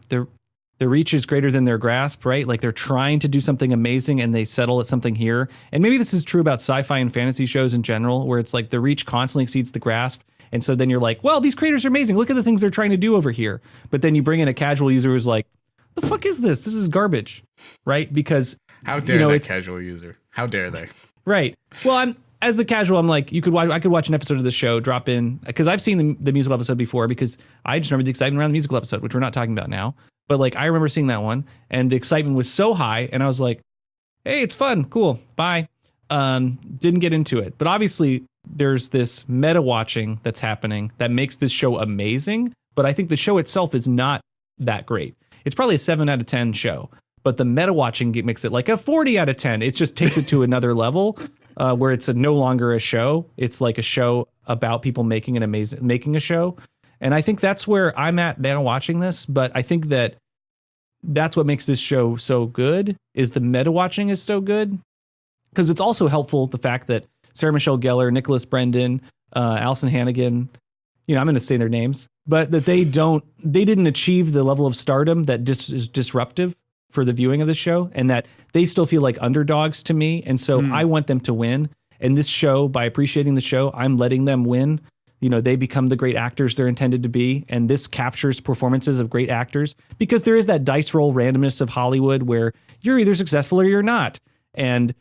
the reach is greater than their grasp, right? Like they're trying to do something amazing and they settle at something here. And maybe this is true about sci-fi and fantasy shows in general, where it's like the reach constantly exceeds the grasp. And so then you're like, well, these creators are amazing. Look at the things they're trying to do over here. But then you bring in a casual user who's like, the fuck is this? This is garbage, right? Because how dare that casual user? How dare they? Right. Well, as the casual, I'm like, I could watch an episode of the show, drop in, because I've seen the musical episode before, because I just remember the excitement around the musical episode, which we're not talking about now. But like, I remember seeing that one, and the excitement was so high, and I was like, hey, it's fun, cool, bye. Didn't get into it. But obviously, there's this meta watching that's happening that makes this show amazing, but I think the show itself is not that great. It's probably a 7 out of 10 show, but the meta watching makes it like a 40 out of 10. It just takes it to another level. Where it's no longer a show. It's like a show about people making a show. And I think that's where I'm at now watching this. But I think that's what makes this show so good, is the meta watching is so good. Because it's also helpful, the fact that Sarah Michelle Gellar, Nicholas Brendan, Allison Hannigan, I'm going to say their names, but that they didn't achieve the level of stardom that is disruptive for the viewing of the show, and that they still feel like underdogs to me. And so I want them to win. And this show, by appreciating the show, I'm letting them win. They become the great actors they're intended to be. And this captures performances of great actors, because there is that dice roll randomness of Hollywood where you're either successful or you're not. And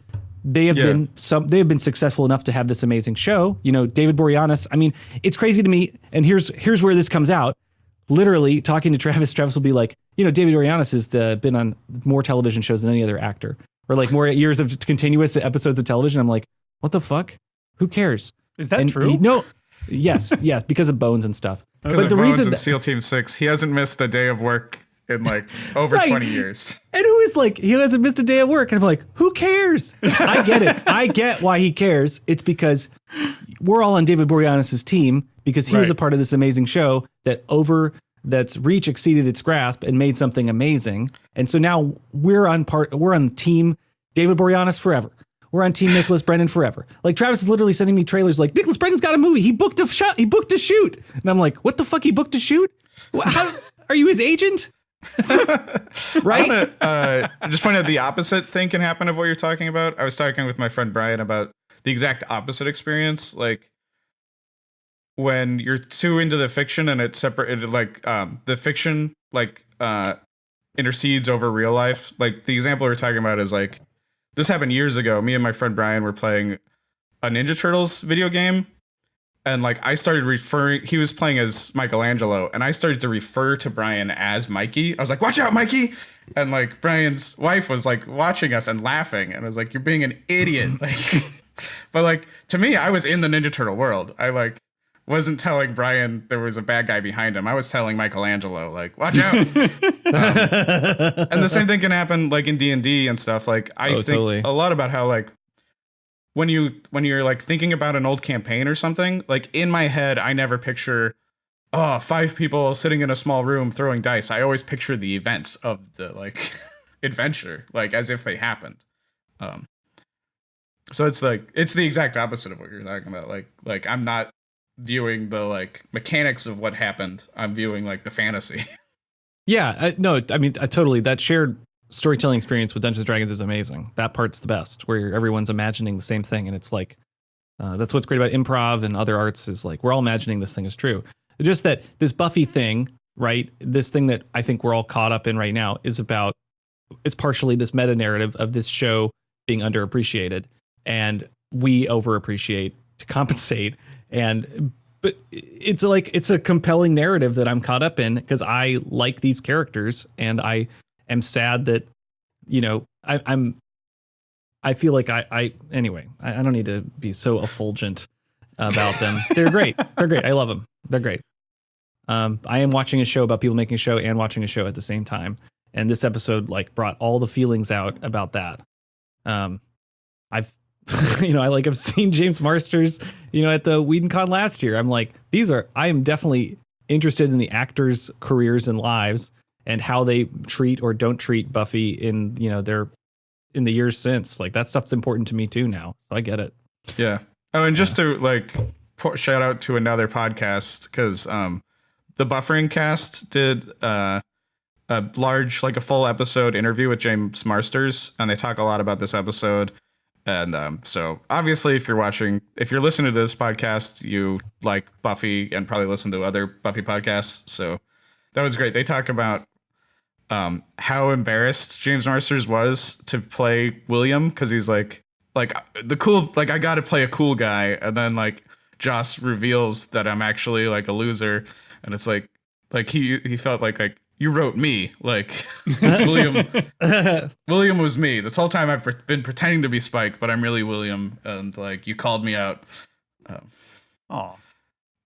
they have been successful enough to have this amazing show. David Boreanaz, I mean, it's crazy to me. And here's where this comes out. Literally talking to Travis will be like, David Boreanaz has been on more television shows than any other actor, or like more years of continuous episodes of television. I'm like, what the fuck? Who cares? Is that true? Yes, because of Bones and stuff. Because of Bones and SEAL Team 6, he hasn't missed a day of work in like over 20 years. And who is like, he hasn't missed a day of work. And I'm like, who cares? I get it. I get why he cares. It's because we're all on David Boreanaz's team, because he was a part of this amazing show that's reach exceeded its grasp and made something amazing. And so now we're on team David Boreanaz forever. We're on team Nicholas Brendan forever. Like, Travis is literally sending me trailers like, Nicholas Brendan's got a movie. He booked a shoot. And I'm like, what the fuck? He booked a shoot? How, are you his agent? Right? I just point out the opposite thing can happen of what you're talking about. I was talking with my friend Brian about the exact opposite experience. Like, when you're too into the fiction and it's separated, like the fiction intercedes over real life. Like, the example we're talking about is like, this happened years ago. Me and my friend Brian were playing a Ninja Turtles video game, and like I started referring, he was playing as Michelangelo, and I started to refer to Brian as Mikey. I was like, watch out, Mikey. And like Brian's wife was like watching us and laughing, and I was like, you're being an idiot. Like, but like, to me, I was in the Ninja Turtle world. I like wasn't telling Brian there was a bad guy behind him. I was telling Michelangelo, like, watch out. And the same thing can happen like in D&D and stuff. Like, I think totally. A lot about how like when you're like thinking about an old campaign or something, like in my head, I never picture 5 people sitting in a small room throwing dice. I always picture the events of the like adventure, like as if they happened. So it's like, it's the exact opposite of what you're talking about. Like I'm not viewing the like mechanics of what happened. I'm viewing like the fantasy. Yeah, no, I mean, totally. That shared storytelling experience with Dungeons & Dragons is amazing. That part's the best, where everyone's imagining the same thing. And it's like, that's what's great about improv and other arts, is like, we're all imagining this thing is true. Just that this Buffy thing, right? This thing that I think we're all caught up in right now it's partially this meta narrative of this show being underappreciated, and we overappreciate to compensate. But it's like, it's a compelling narrative that I'm caught up in, because I like these characters, and I am sad that, I feel like anyway, I don't need to be so effulgent about them. They're great. They're great. I love them. They're great. I am watching a show about people making a show and watching a show at the same time. And this episode like brought all the feelings out about that. I've seen James Marsters, at the WhedonCon last year. I'm like, I am definitely interested in the actors' careers and lives, and how they treat or don't treat Buffy in the years since. Like, that stuff's important to me too now. So I get it. Yeah. Oh, and just to like shout out to another podcast, because the Buffering Cast did a large, like a full episode interview with James Marsters, and they talk a lot about this episode. And so obviously, if you're listening to this podcast, you like Buffy and probably listen to other Buffy podcasts. So that was great. They talk about how embarrassed James Marsters was to play William, because he's like the cool, like, I got to play a cool guy, and then like Joss reveals that I'm actually like a loser, and it's like he felt like you wrote me, like William was me this whole time. I've been pretending to be Spike, but I'm really William, and like you called me out. Oh,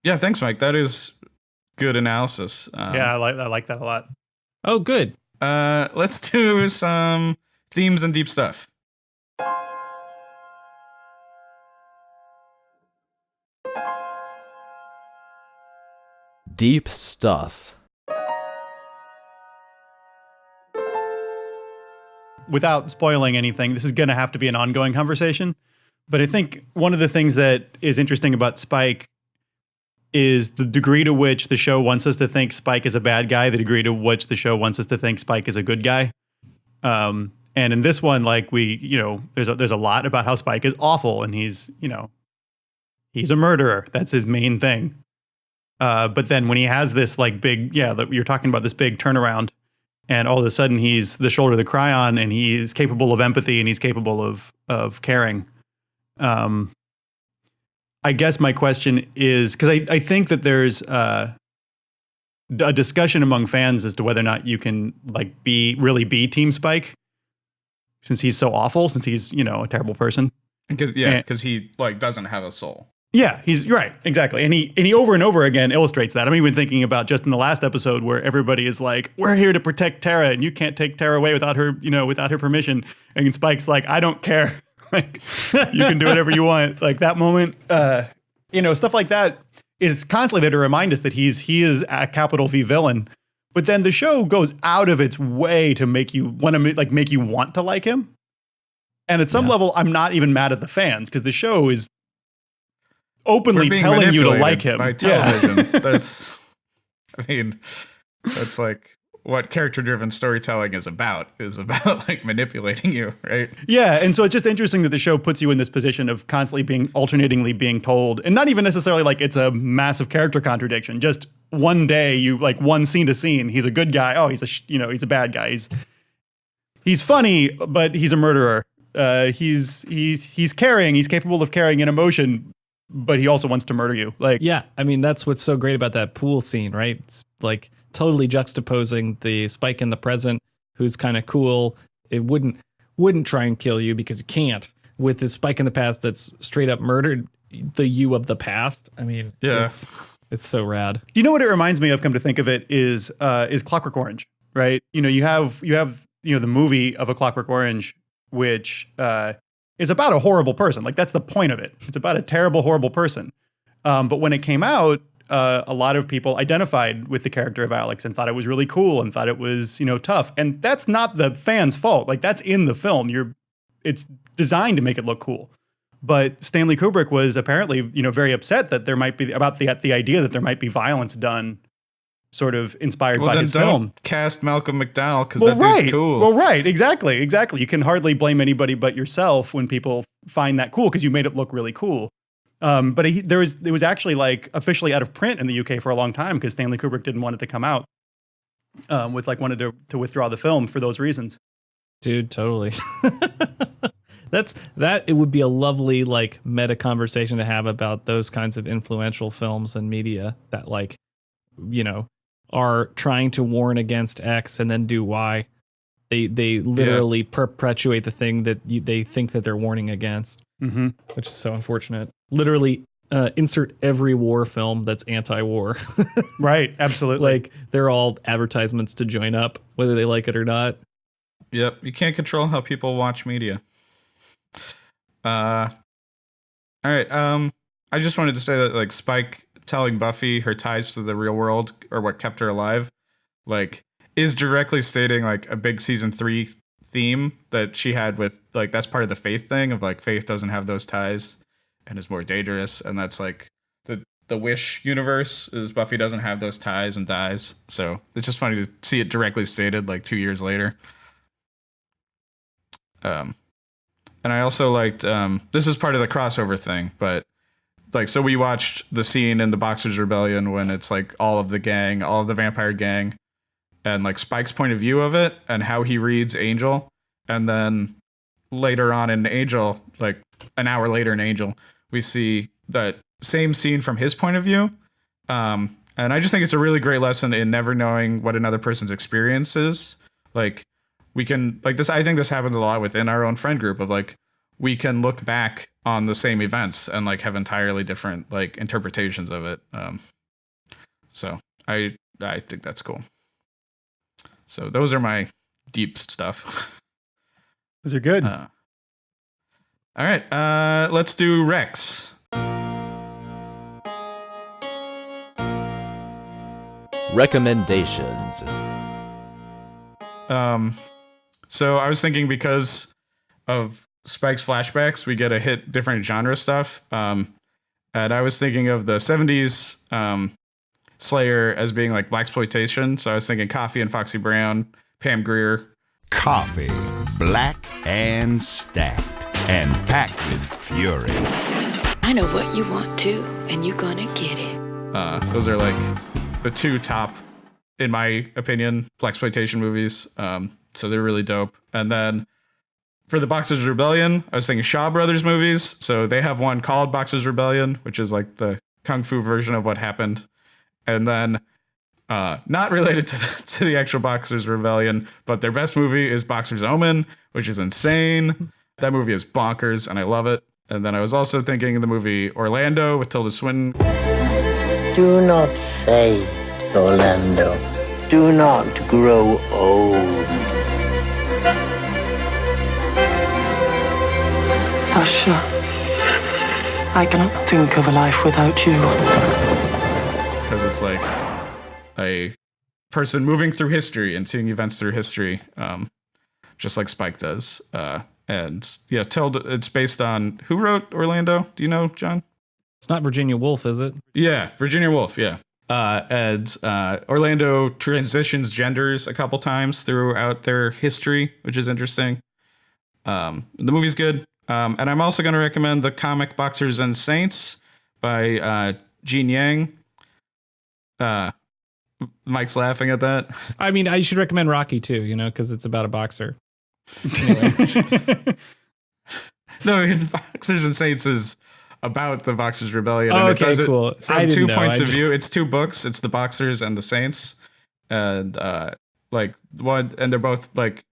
yeah, thanks, Mike. That is good analysis. yeah, I like that a lot. Oh, good. Let's do some themes and deep stuff. Deep stuff. Without spoiling anything, this is going to have to be an ongoing conversation. But I think one of the things that is interesting about Spike is the degree to which the show wants us to think Spike is a bad guy, the degree to which the show wants us to think Spike is a good guy. And in this one, like there's a lot about how Spike is awful, and he's a murderer. That's his main thing. But then when he has this like big, you're talking about this big turnaround, and all of a sudden he's the shoulder to cry on, and he's capable of empathy, and he's capable of caring. I guess my question is, because I think that there's a discussion among fans as to whether or not you can like really be Team Spike, since he's so awful, since he's a terrible person. Because he like doesn't have a soul. Yeah, he's right, exactly, and he over and over again illustrates that. I'm even thinking about just in the last episode where everybody is like, "We're here to protect Tara, and you can't take Tara away without her permission." And Spike's like, "I don't care. Like, you can do whatever you want." Like that moment, stuff like that is constantly there to remind us that he is a capital V villain. But then the show goes out of its way to make you want to like him. And at some level, I'm not even mad at the fans, because the show is openly telling you to like him by television. That's like what character-driven storytelling is about like manipulating you, right? Yeah, and so it's just interesting that the show puts you in this position of constantly alternatingly being told, and not even necessarily like it's a massive character contradiction. Just one day, you like one scene to scene, he's a good guy. Oh, he's a bad guy. He's funny, but he's a murderer. He's caring. He's capable of caring in emotion, but he also wants to murder you. Like, yeah, I mean, that's what's so great about that pool scene, right? It's like totally juxtaposing the Spike in the present, who's kind of cool. It wouldn't try and kill you because it can't, with this Spike in the past that's straight up murdered the you of the past. I mean, yeah, it's so rad. Do you know what it reminds me of? Come to think of it, is Clockwork Orange, right? You have the movie of A Clockwork Orange, which is about a horrible person. Like, that's the point of it. It's about a terrible, horrible person. But when it came out, a lot of people identified with the character of Alex and thought it was really cool and thought it was, tough. And that's not the fans' fault. Like, that's in the film. It's designed to make it look cool. But Stanley Kubrick was apparently, very upset that there might be about the idea that there might be violence done, sort of inspired by his film. Don't cast Malcolm McDowell, because that dude's cool. Well, right, exactly. You can hardly blame anybody but yourself when people find that cool, because you made it look really cool. But it was actually like officially out of print in the UK for a long time, because Stanley Kubrick didn't want it to come out. Wanted to withdraw the film for those reasons. Dude, totally. It would be a lovely like meta conversation to have about those kinds of influential films and media that are trying to warn against X and then do Y. They literally perpetuate the thing that they think that they're warning against, which is so unfortunate. Literally, insert every war film that's anti-war. Right, absolutely. Like, they're all advertisements to join up, whether they like it or not. Yep, you can't control how people watch media. All right. I just wanted to say that like Spike telling Buffy her ties to the real world or what kept her alive, like, is directly stating like a big season 3 theme that she had with like, that's part of the Faith thing of like, Faith doesn't have those ties and is more dangerous, and that's like the Wish universe is Buffy doesn't have those ties and dyes. So it's just funny to see it directly stated like 2 years later. And I also liked, this is part of the crossover thing, but like, so we watched the scene in the Boxers Rebellion when it's like all of the gang, all of the vampire gang, and like Spike's point of view of it and how he reads Angel. And then later on in Angel, like an hour later in Angel, we see that same scene from his point of view. And I just think it's a really great lesson in never knowing what another person's experience is. Like, we can, like this, I think this happens a lot within our own friend group of like, we can look back on the same events and like have entirely different like interpretations of it. So I think that's cool. So those are my deep stuff. Those are good. All right, let's do Rex. Recommendations. So I was thinking because of Spike's flashbacks, we get to hit different genre stuff. And I was thinking of the 70s Slayer as being like blaxploitation. So I was thinking Coffee and Foxy Brown, Pam Grier. Coffee, black and stacked, and packed with fury. I know what you want too, and you're gonna get it. Those are like the two top, in my opinion, blaxploitation movies. So they're really dope. And then for the Boxers Rebellion, I was thinking Shaw Brothers movies. So they have one called Boxers Rebellion, which is like the kung fu version of what happened. And then not related to the actual Boxers Rebellion, but their best movie is Boxer's Omen, which is insane. That movie is bonkers, and I love it. And then I was also thinking of the movie Orlando with Tilda Swinton. Do not fade, Orlando. Do not grow old. Sasha, I cannot think of a life without you. Because it's like a person moving through history and seeing events through history, just like Spike does. And yeah, Tilda, it's based on, who wrote Orlando? Do you know, John? It's not Virginia Woolf, is it? Yeah, Virginia Woolf, yeah. And Orlando transitions genders a couple times throughout their history, which is interesting. The movie's good. And I'm also going to recommend the comic Boxers and Saints by Gene Yang. Mike's laughing at that. I mean, I should recommend Rocky too, you know, because it's about a boxer. Anyway. No, I mean, Boxers and Saints is about the Boxers Rebellion. Oh, and okay, it does cool. it from 2 points of view. It's 2 books. It's the Boxers and the Saints. And like one, and they're both like,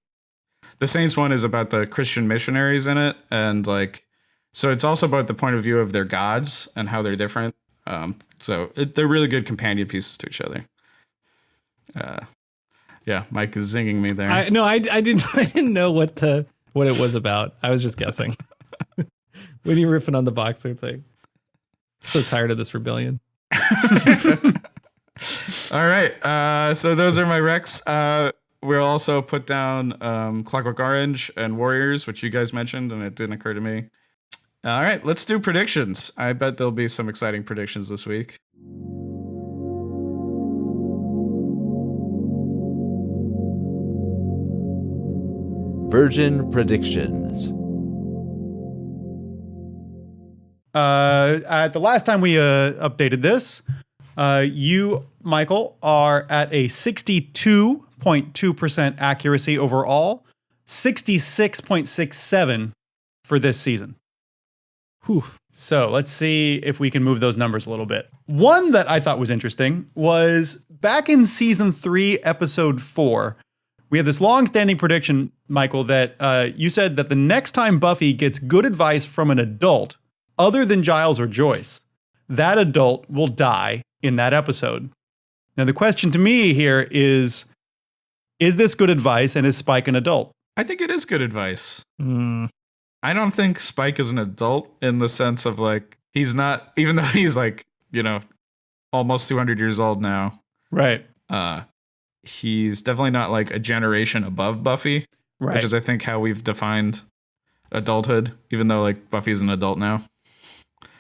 the Saints one is about the Christian missionaries in it. And like, so it's also about the point of view of their gods and how they're different. So they're really good companion pieces to each other. Yeah, Mike is zinging me there. I didn't know what it was about. I was just guessing. When you riffing on the boxer thing. So tired of this rebellion. All right. So those are my recs. We'll also put down Clockwork Orange and Warriors, which you guys mentioned, and it didn't occur to me. All right, let's do predictions. I bet there'll be some exciting predictions this week. Virgin predictions. At the last time we updated this, you, Michael, are at a 62.2% accuracy overall, 66.67 for this season. Whew. So let's see if we can move those numbers a little bit. One that I thought was interesting was back in season 3, episode 4, we have this long-standing prediction, Michael, that you said that the next time Buffy gets good advice from an adult, other than Giles or Joyce, that adult will die in that episode. Now, the question to me here is this good advice, and is Spike an adult? I think it is good advice. I don't think Spike is an adult in the sense of like, he's not, even though he's like, you know, almost 200 years old now. Right. He's definitely not like a generation above Buffy, right, which is, I think, how we've defined adulthood, even though like Buffy's an adult now.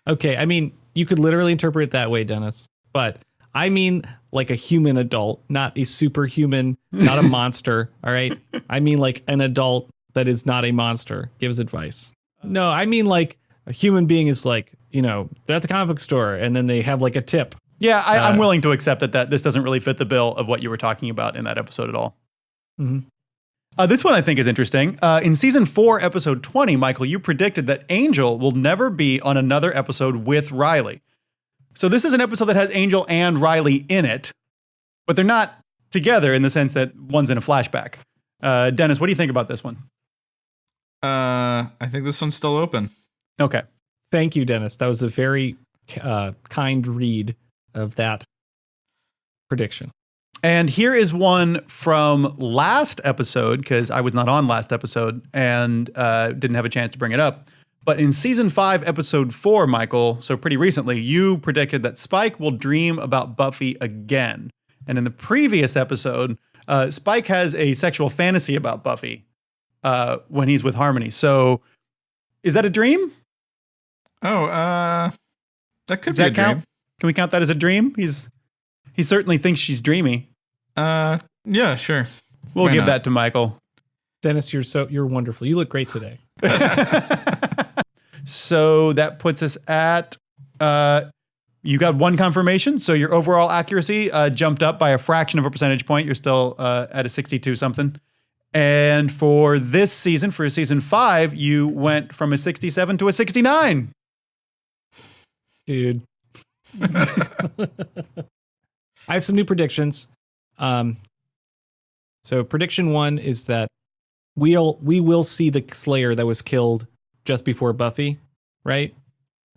Okay, I mean, You could literally interpret it that way, Dennis. But I mean like a human adult, not a superhuman, not a monster. All right. I mean like an adult that is not a monster gives advice. No, I mean like a human being is like, they're at the comic book store and then they have like a tip. Yeah, I'm willing to accept that this doesn't really fit the bill of what you were talking about in that episode at all. Mm-hmm. This one I think is interesting. In season 4, episode 20, Michael, you predicted that Angel will never be on another episode with Riley. So this is an episode that has Angel and Riley in it, but they're not together in the sense that one's in a flashback. Dennis, what do you think about this one? I think this one's still open. Okay. Thank you, Dennis. That was a very kind read of that prediction. And here is one from last episode, because I was not on last episode and didn't have a chance to bring it up. But in season 5, episode 4, Michael, so pretty recently, you predicted that Spike will dream about Buffy again. And in the previous episode, Spike has a sexual fantasy about Buffy when he's with Harmony. So is that a dream? Oh, that could Does be that a dream. count? Can we count that as a dream? He certainly thinks she's dreamy. Yeah, sure. We'll Why give not? that to Michael. Dennis, you're wonderful. You look great today. So that puts us at, you got one confirmation. So your overall accuracy jumped up by a fraction of a percentage point. You're still at a 62 something. And for this season, for season 5, you went from a 67 to a 69. Dude. I have some new predictions. So prediction 1 is that we will see the Slayer that was killed just before Buffy, right?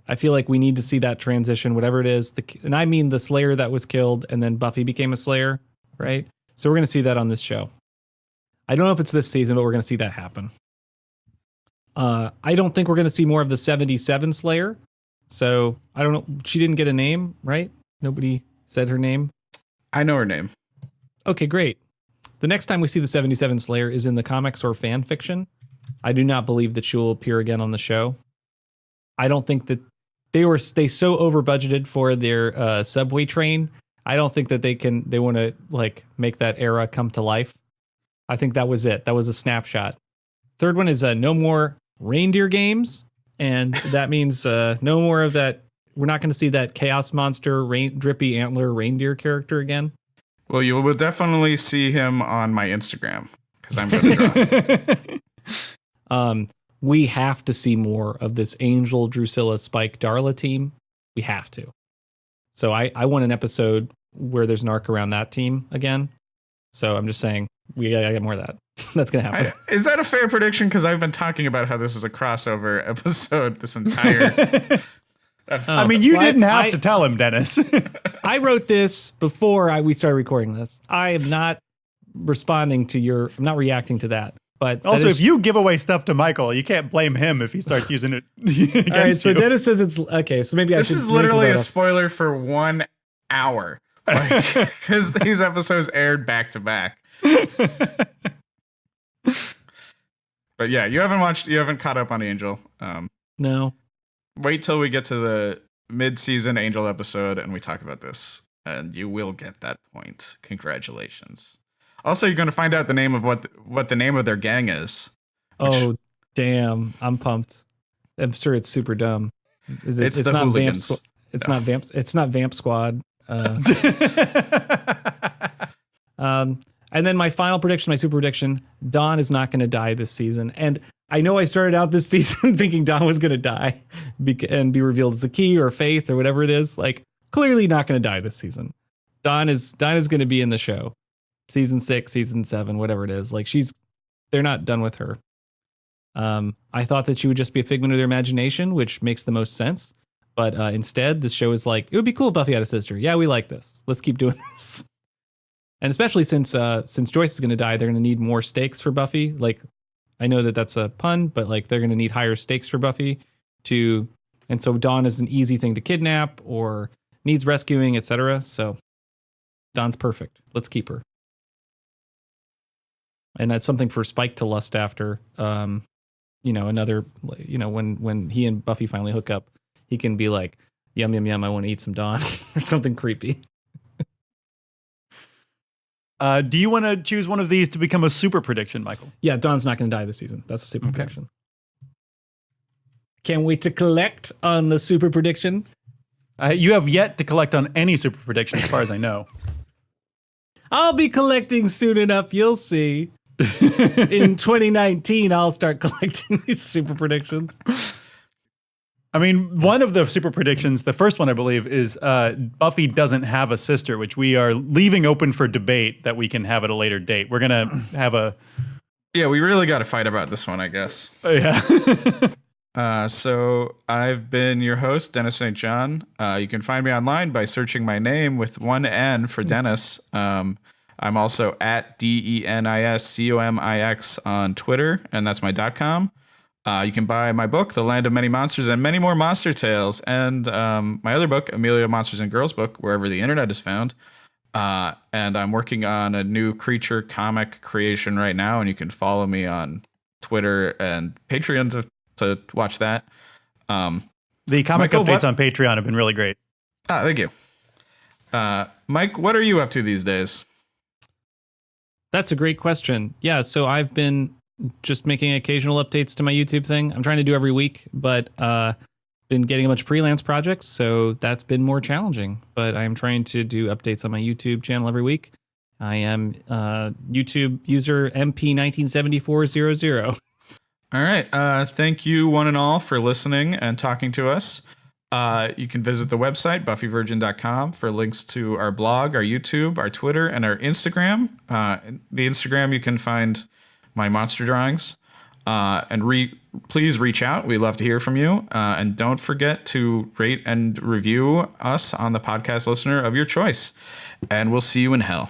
I feel like we need to see that transition, whatever it is. And I mean the Slayer that was killed and then Buffy became a Slayer, right? So we're going to see that on this show. I don't know if it's this season, but we're going to see that happen. I don't think we're going to see more of the 77 Slayer. So I don't know. She didn't get a name, right? Nobody said her name. I know her name. Okay, great. The next time we see the 77 Slayer is in the comics or fan fiction. I do not believe that she will appear again on the show. I don't think that they so over budgeted for their subway train. I don't think that they want to like make that era come to life. I think that was it. That was a snapshot. Third one is no more reindeer games. And that means no more of that. We're not going to see that chaos monster, drippy antler reindeer character again. Well, you will definitely see him on my Instagram because I'm going to draw. We have to see more of this Angel, Drusilla, Spike, Darla team. We have to. So I want an episode where there's an arc around that team again. So I'm just saying we gotta get more of that. That's gonna happen. Is that a fair prediction? Because I've been talking about how this is a crossover episode this entire episode. I mean, you didn't have to tell him, Dennis. I wrote this before we started recording this. I am not responding to I'm not reacting to that. But also, if you give away stuff to Michael, you can't blame him if he starts using it against all right, so you. Dennis says it's okay. So maybe this is literally a spoiler for 1 hour because these episodes aired back to back. But yeah, you haven't caught up on Angel. No. Wait till we get to the mid-season Angel episode and we talk about this, and you will get that point. Congratulations. Also, you're going to find out the name of what the name of their gang is. Oh, damn! I'm pumped. I'm sure it's super dumb. It's the not hooligans. It's not Vamp. It's not Vamp Squad. And then my final prediction, my super prediction: Dawn is not going to die this season. And I know I started out this season thinking Dawn was going to die and be revealed as a key or Faith or whatever it is. Like, clearly not going to die this season. Dawn is going to be in the show. Season 6, season 7, whatever it is. Like, they're not done with her. I thought that she would just be a figment of their imagination, which makes the most sense. But instead, this show is like, it would be cool if Buffy had a sister. Yeah, we like this. Let's keep doing this. And especially since Joyce is going to die, they're going to need more stakes for Buffy. Like, I know that that's a pun, but like they're going to need higher stakes for Buffy and so Dawn is an easy thing to kidnap or needs rescuing, etc. So Dawn's perfect. Let's keep her. And that's something for Spike to lust after. When he and Buffy finally hook up, he can be like, yum, yum, yum, I want to eat some Dawn or something creepy. Do you want to choose one of these to become a super prediction, Michael? Yeah, Dawn's not going to die this season. That's a super prediction. Can't wait to collect on the super prediction. You have yet to collect on any super prediction, as far as I know. I'll be collecting soon enough. You'll see. In 2019, I'll start collecting these super predictions. I mean, one of the super predictions, the first one I believe, is Buffy doesn't have a sister, which we are leaving open for debate that we can have at a later date. We're going to have a... Yeah, we really got to fight about this one, I guess. Yeah. So I've been your host, Dennis St. John. You can find me online by searching my name with one N for Dennis. I'm also at DENISCOMIX on Twitter, and that's my .com. You can buy my book, The Land of Many Monsters and Many More Monster Tales, and my other book, Amelia Monsters and Girls Book, wherever the internet is found. And I'm working on a new creature comic creation right now, and you can follow me on Twitter and Patreon to watch that. The comic updates on Patreon have been really great. Thank you. Mike, what are you up to these days? That's a great question. Yeah, so I've been just making occasional updates to my YouTube thing. I'm trying to do every week, but been getting a bunch of freelance projects, so that's been more challenging. But I'm trying to do updates on my YouTube channel every week. I am YouTube user MP197400. All right. Thank you, one and all, for listening and talking to us. You can visit the website, buffyvirgin.com, for links to our blog, our YouTube, our Twitter, and our Instagram. The Instagram, you can find my monster drawings. And please reach out. We love to hear from you. And don't forget to rate and review us on the podcast listener of your choice. And we'll see you in hell.